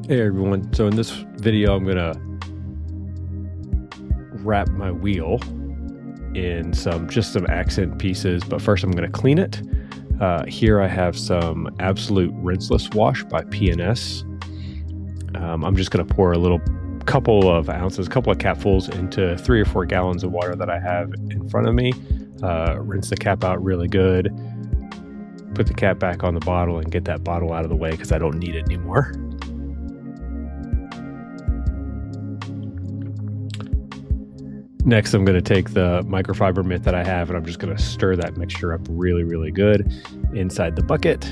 Hey everyone, so in this video I'm going to wrap my wheel in some accent pieces, but first I'm going to clean it. Here I have some Absolute Rinseless Wash by P&S. I'm just going to pour a couple of capfuls into 3 or 4 gallons of water that I have in front of me. Rinse the cap out really good, put the cap back on the bottle and get that bottle out of the way because I don't need it anymore. Next, I'm going to take the microfiber mitt that I have and I'm just going to stir that mixture up really, really good inside the bucket.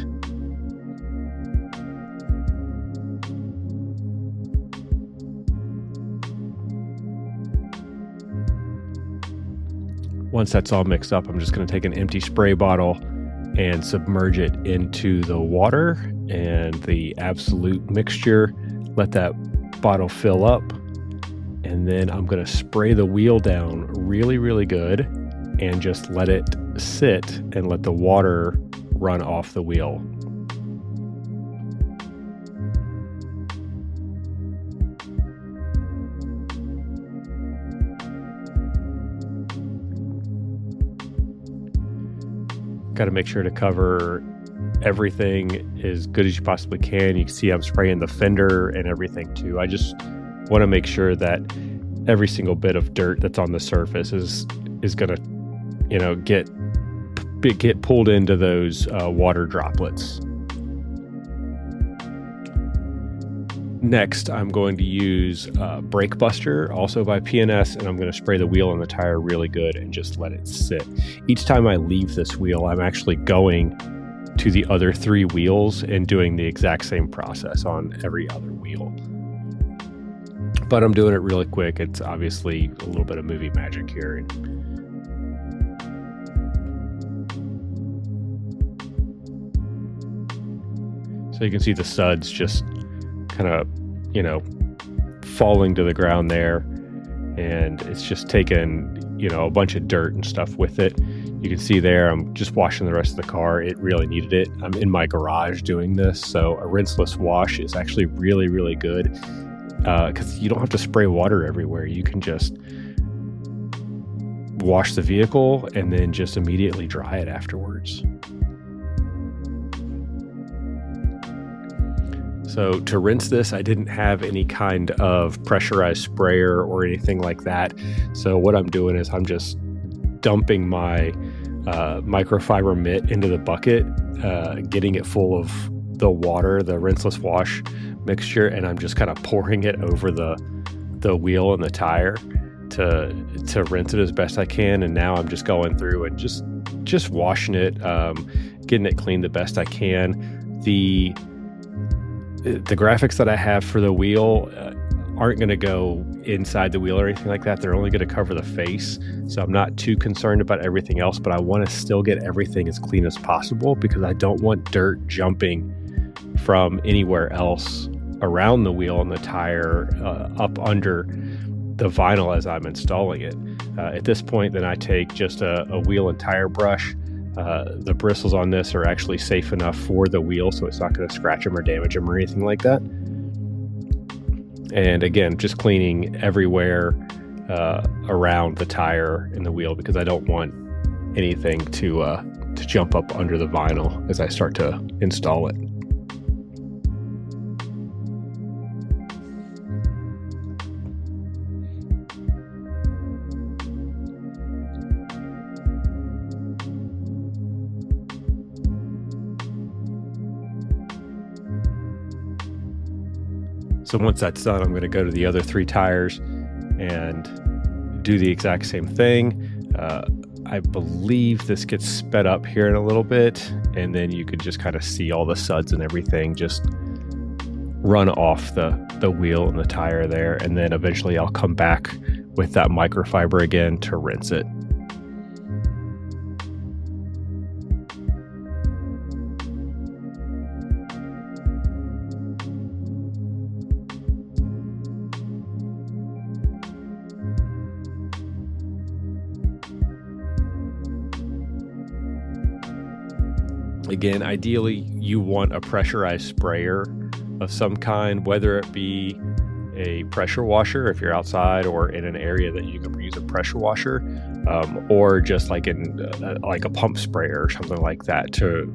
Once that's all mixed up, I'm just going to take an empty spray bottle and submerge it into the water and the Absolute mixture. Let that bottle fill up. And then I'm going to spray the wheel down really, really good and just let it sit and let the water run off the wheel. Got to make sure to cover everything as good as you possibly can. You can see I'm spraying the fender and everything too. I just want to make sure that every single bit of dirt that's on the surface is going to, get pulled into those water droplets. Next, I'm going to use Brake Buster, also by P&S, and I'm going to spray the wheel and the tire really good and just let it sit. Each time I leave this wheel, I'm actually going to the other 3 wheels and doing the exact same process on every other wheel. But I'm doing it really quick. It's obviously a little bit of movie magic here. So you can see the suds just kind of, falling to the ground there. And it's just taken, a bunch of dirt and stuff with it. You can see there, I'm just washing the rest of the car. It really needed it. I'm in my garage doing this. So a rinseless wash is actually really, really good. Because you don't have to spray water everywhere. You can just wash the vehicle and then just immediately dry it afterwards. So to rinse this, I didn't have any kind of pressurized sprayer or anything like that. So what I'm doing is I'm just dumping my microfiber mitt into the bucket, getting it full of the water, the rinseless wash mixture, and I'm just kind of pouring it over the wheel and the tire to rinse it as best I can. And now I'm just going through and just washing it, getting it clean the best I can. The graphics that I have for the wheel aren't going to go inside the wheel or anything like that. They're only going to cover the face, so I'm not too concerned about everything else, but I want to still get everything as clean as possible because I don't want dirt jumping from anywhere else around the wheel and the tire up under the vinyl as I'm installing it. At this point, then I take just a wheel and tire brush. The bristles on this are actually safe enough for the wheel, so it's not going to scratch them or damage them or anything like that. And again, just cleaning everywhere around the tire and the wheel because I don't want anything to jump up under the vinyl as I start to install it. So once that's done, I'm going to go to the other 3 tires and do the exact same thing. I believe this gets sped up here in a little bit, and then you could just kind of see all the suds and everything just run off the wheel and the tire there. And then eventually I'll come back with that microfiber again to rinse it. Again, ideally you want a pressurized sprayer of some kind, whether it be a pressure washer if you're outside or in an area that you can use a pressure washer, or just like like a pump sprayer or something like that to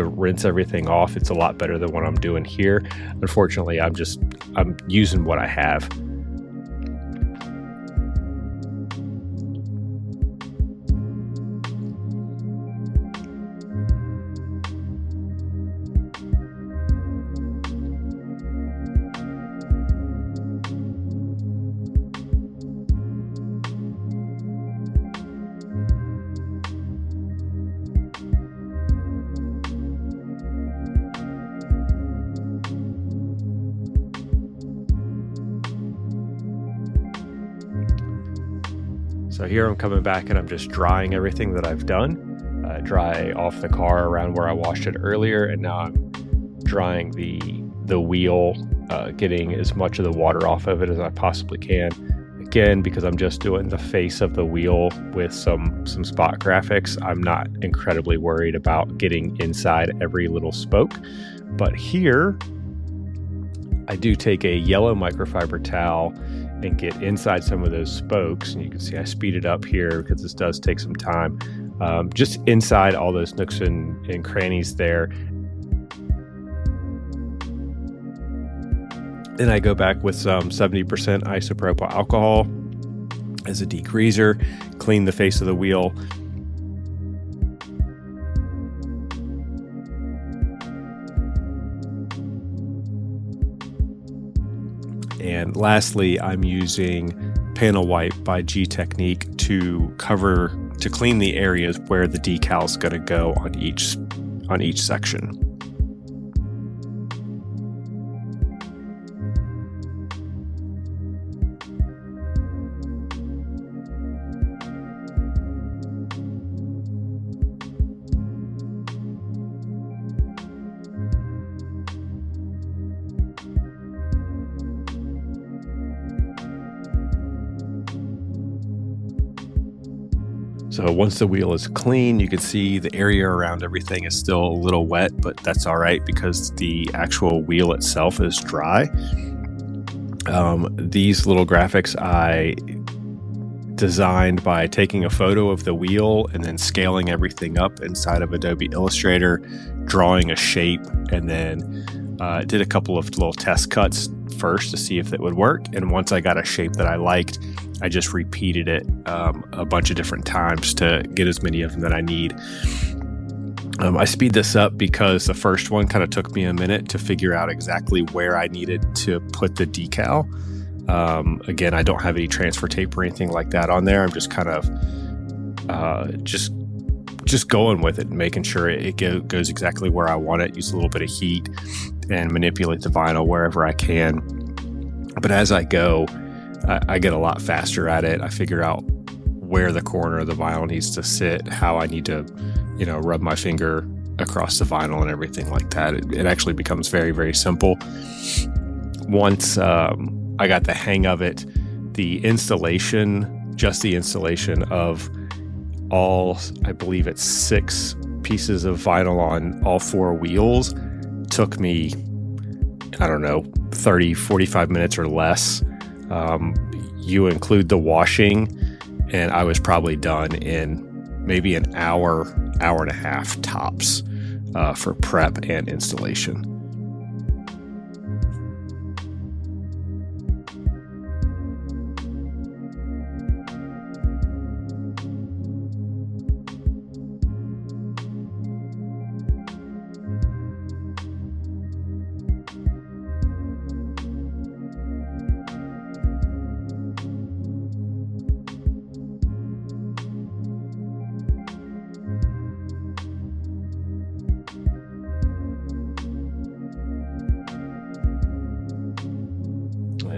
rinse everything off. It's a lot better than what I'm doing here. Unfortunately, I'm using what I have. So here I'm coming back and I'm just drying everything that I've done. Dry off the car around where I washed it earlier, and now I'm drying the wheel, getting as much of the water off of it as I possibly can. Again, because I'm just doing the face of the wheel with some spot graphics, I'm not incredibly worried about getting inside every little spoke. But here, I do take a yellow microfiber towel and get inside some of those spokes. And you can see I speed it up here because this does take some time. Just inside all those nooks and crannies there. Then I go back with some 70% isopropyl alcohol as a degreaser, clean the face of the wheel. And lastly, I'm using Panel Wipe by Gtechnique to clean the areas where the decal is going to go on each section. So once the wheel is clean, you can see the area around everything is still a little wet, but that's all right because the actual wheel itself is dry. These little graphics I designed by taking a photo of the wheel and then scaling everything up inside of Adobe Illustrator, drawing a shape, and then did a couple of little test cuts first to see if it would work. And once I got a shape that I liked, I just repeated it a bunch of different times to get as many of them that I need. I speed this up because the first one kind of took me a minute to figure out exactly where I needed to put the decal. Again, I don't have any transfer tape or anything like that on there. I'm just kind of just going with it and making sure it goes exactly where I want it. Use a little bit of heat and manipulate the vinyl wherever I can. But as I go, I get a lot faster at it. I figure out where the corner of the vinyl needs to sit, how I need to, rub my finger across the vinyl and everything like that. It actually becomes very, very simple. Once I got the hang of it, the installation of all, I believe it's 6 pieces of vinyl on all 4 wheels took me, 30, 45 minutes or less. You include the washing, and I was probably done in maybe an hour and a half tops for prep and installation.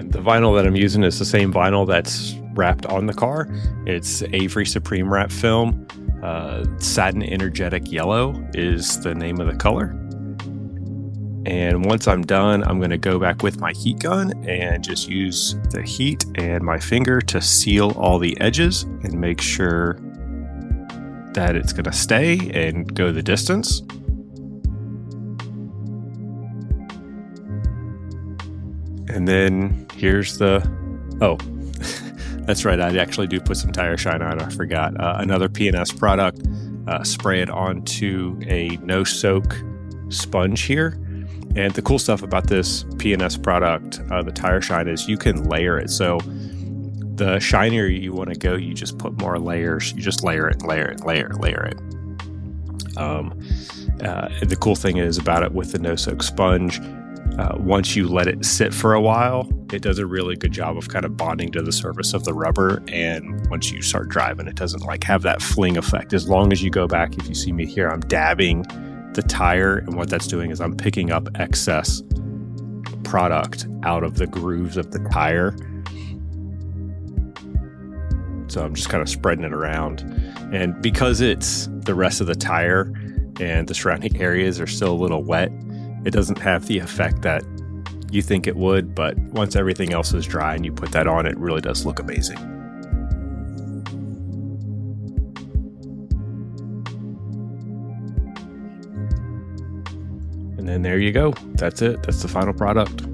The vinyl that I'm using is the same vinyl that's wrapped on the car. It's Avery Supreme Wrap film. Satin Energetic Yellow is the name of the color. And once I'm done, I'm going to go back with my heat gun and just use the heat and my finger to seal all the edges and make sure that it's going to stay and go the distance. And then here's oh, that's right. I actually do put some tire shine on. I forgot. Another P&S product. Spray it onto a no soak sponge here. And the cool stuff about this P&S product, the tire shine, is you can layer it. So the shinier you want to go, you just put more layers. You just layer it, layer it, layer it. The cool thing is about it with the no soak sponge, once you let it sit for a while, it does a really good job of kind of bonding to the surface of the rubber. And once you start driving, it doesn't like have that fling effect. As long as you go back, if you see me here, I'm dabbing the tire, and what that's doing is I'm picking up excess product out of the grooves of the tire. So I'm just kind of spreading it around. And because it's the rest of the tire and the surrounding areas are still a little wet, it doesn't have the effect that you think it would, but once everything else is dry and you put that on, it really does look amazing. And then there you go. That's it. That's the final product.